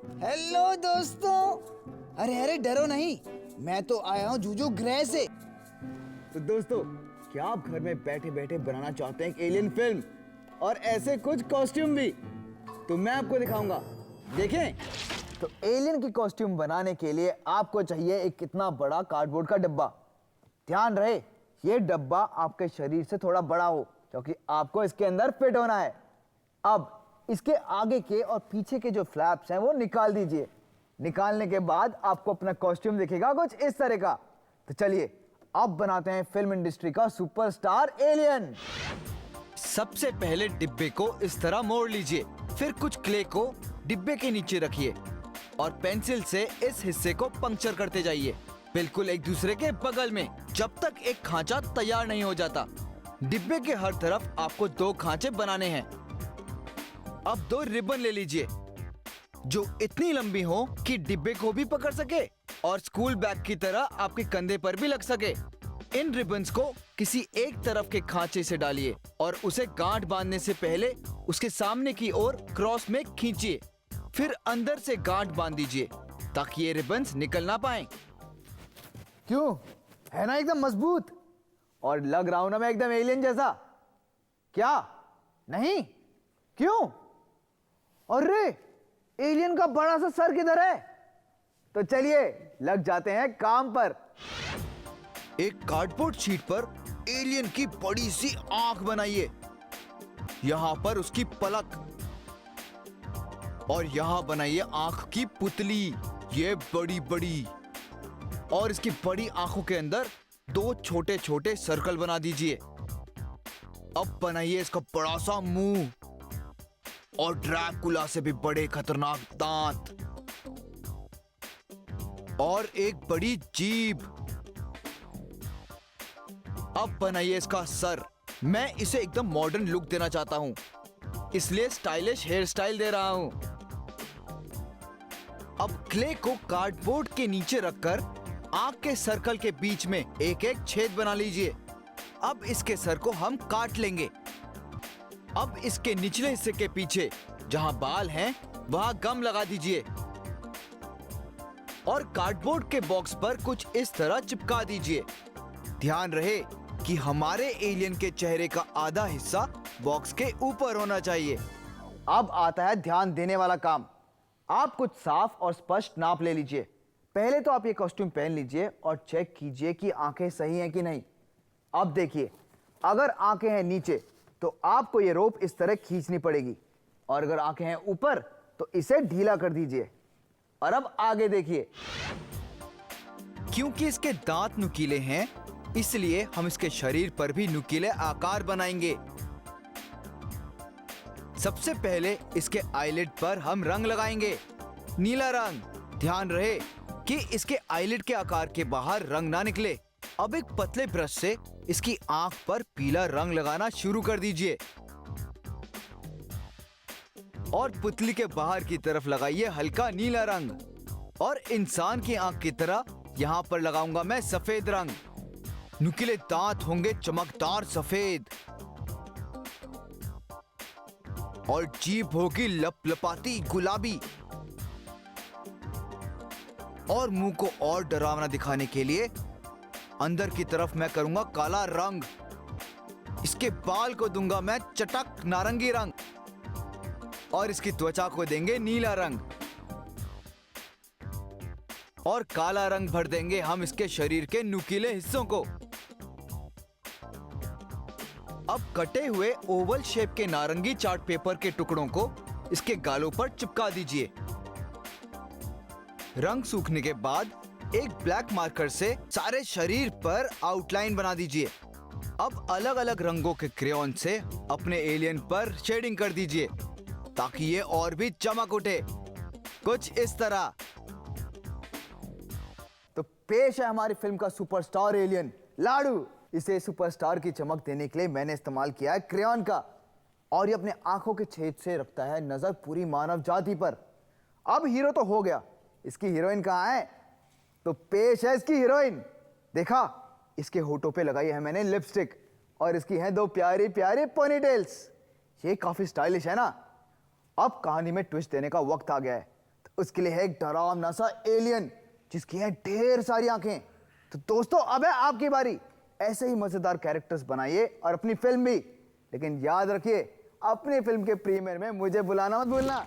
Hello दोस्तों। अरे अरे डरो नहीं, मैं तो आया हूँ जूजू ग्रह से। तो दोस्तों, क्या आप घर में बैठे बैठे बनाना चाहते हैं एक एलियन फिल्म और ऐसे कुछ कॉस्ट्यूम भी? तो मैं आपको दिखाऊंगा। देखें, तो एलियन की कॉस्ट्यूम बनाने के लिए आपको चाहिए एक कितना बड़ा कार्डबोर्ड का डब्बा। ध्यान रहे, ये डब्बा आपके शरीर से थोड़ा बड़ा हो, क्योंकि आपको इसके अंदर फिट होना है। अब इसके आगे के और पीछे के जो फ्लैप्स हैं वो निकाल दीजिए। निकालने के बाद आपको अपना कॉस्ट्यूम दिखेगा कुछ इस तरह का। तो चलिए अब बनाते हैं फिल्म इंडस्ट्री का सुपरस्टार एलियन। सबसे पहले डिब्बे को इस तरह मोड़ लीजिए, फिर कुछ क्ले को डिब्बे के नीचे रखिए और पेंसिल से इस हिस्से को पंक्चर करते जाइए, बिल्कुल एक दूसरे के बगल में, जब तक एक खांचा तैयार नहीं हो जाता। डिब्बे के हर तरफ आपको 2 खांचे बनाने हैं। अब 2 रिबन ले लीजिए जो इतनी लंबी हो कि डिब्बे को भी पकड़ सके और स्कूल बैग की तरह आपके कंधे पर भी लग सके। इन रिबन्स को किसी एक तरफ के खांचे से डालिए और उसे गांठ बांधने से पहले उसके सामने की ओर क्रॉस में खींचिए, फिर अंदर से गांठ बांध दीजिए ताकि ये रिबन्स निकल ना पाए। क्यों, है ना एकदम मजबूत? और लग रहा हूं ना मैं एकदम एलियन जैसा? क्या नहीं? क्यों? अरे एलियन का बड़ा सा सर किधर है? तो चलिए लग जाते हैं काम पर। एक कार्डबोर्ड शीट पर एलियन की बड़ी सी आंख बनाइए। यहाँ पर उसकी पलक और यहाँ बनाइए आंख की पुतली, ये बड़ी बड़ी। और इसकी बड़ी आंखों के अंदर 2 छोटे छोटे सर्कल बना दीजिए। अब बनाइए इसका बड़ा सा मुंह और ड्रैकुला से भी बड़े खतरनाक दांत और एक बड़ी जीभ। अब बनाइए इसका सर। मैं इसे एकदम मॉडर्न लुक देना चाहता हूं, इसलिए स्टाइलिश हेयर स्टाइल दे रहा हूं। अब क्ले को कार्डबोर्ड के नीचे रखकर आंख के सर्कल के बीच में एक एक छेद बना लीजिए। अब इसके सर को हम काट लेंगे। अब इसके निचले हिस्से के पीछे जहां बाल हैं वहां गम लगा दीजिए और कार्डबोर्ड के बॉक्स पर कुछ इस तरह चिपका दीजिए। ध्यान रहे कि हमारे एलियन के चेहरे का आधा हिस्सा बॉक्स के ऊपर होना चाहिए। अब आता है ध्यान देने वाला काम। आप कुछ साफ और स्पष्ट नाप ले लीजिए। पहले तो आप ये कॉस्ट्यूम पहन लीजिए और चेक कीजिए कि आंखें सही हैं कि नहीं। अब देखिए, अगर आंखें हैं नीचे तो आपको ये रोप इस तरह खींचनी पड़ेगी, और अगर आंखें हैं ऊपर तो इसे ढीला कर दीजिए। और अब आगे देखिए। क्योंकि इसके दांत नुकीले हैं, इसलिए हम इसके शरीर पर भी नुकीले आकार बनाएंगे। सबसे पहले इसके आईलिड पर हम रंग लगाएंगे, नीला रंग। ध्यान रहे कि इसके आईलिड के आकार के बाहर रंग ना निकले। अब एक पतले ब्रश से इसकी आंख पर पीला रंग लगाना शुरू कर दीजिए और पुतली के बाहर की तरफ लगाइए हल्का नीला रंग। और इंसान की आंख की तरह यहाँ पर लगाऊंगा मैं सफेद रंग। नुकीले दांत होंगे चमकदार सफेद और जीभ होगी लपलपाती गुलाबी। और मुंह को और डरावना दिखाने के लिए अंदर की तरफ मैं करूंगा काला रंग। इसके बाल को दूंगा मैं चटक नारंगी रंग और इसकी त्वचा को देंगे नीला रंग और काला रंग भर देंगे हम इसके शरीर के नुकीले हिस्सों को। अब कटे हुए ओवल शेप के नारंगी चार्ट पेपर के टुकड़ों को इसके गालों पर चिपका दीजिए। रंग सूखने के बाद एक ब्लैक मार्कर से सारे शरीर पर आउटलाइन बना दीजिए। अब अलग अलग रंगों के क्रेयॉन से अपने एलियन पर शेडिंग कर दीजिए ताकि ये और भी चमक उठे, कुछ इस तरह। तो पेश है हमारी फिल्म का सुपरस्टार एलियन लाडू। इसे सुपरस्टार की चमक देने के लिए मैंने इस्तेमाल किया है क्रेयॉन का, और ये अपने आंखों के छेद से रखता है नजर पूरी मानव जाति पर। अब हीरो तो हो गया, इसकी हीरोइन कहाँ है? तो पेश है इसकी हीरोइन। देखा, इसके होठों पे लगाई है मैंने लिपस्टिक और इसकी हैं 2 प्यारी प्यारी पोनीटेल्स। ये काफी स्टाइलिश है ना। अब कहानी में ट्विस्ट देने का वक्त आ गया है। तो तो उसके लिए है एक डरावना सा एलियन जिसकी है ढेर सारी आंखें। तो दोस्तों अब है आपकी बारी। ऐसे ही मजेदार कैरेक्टर्स बनाइए और अपनी फिल्म भी, लेकिन याद रखिए अपनी फिल्म के प्रीमियर में मुझे बुलाना मत भूलना।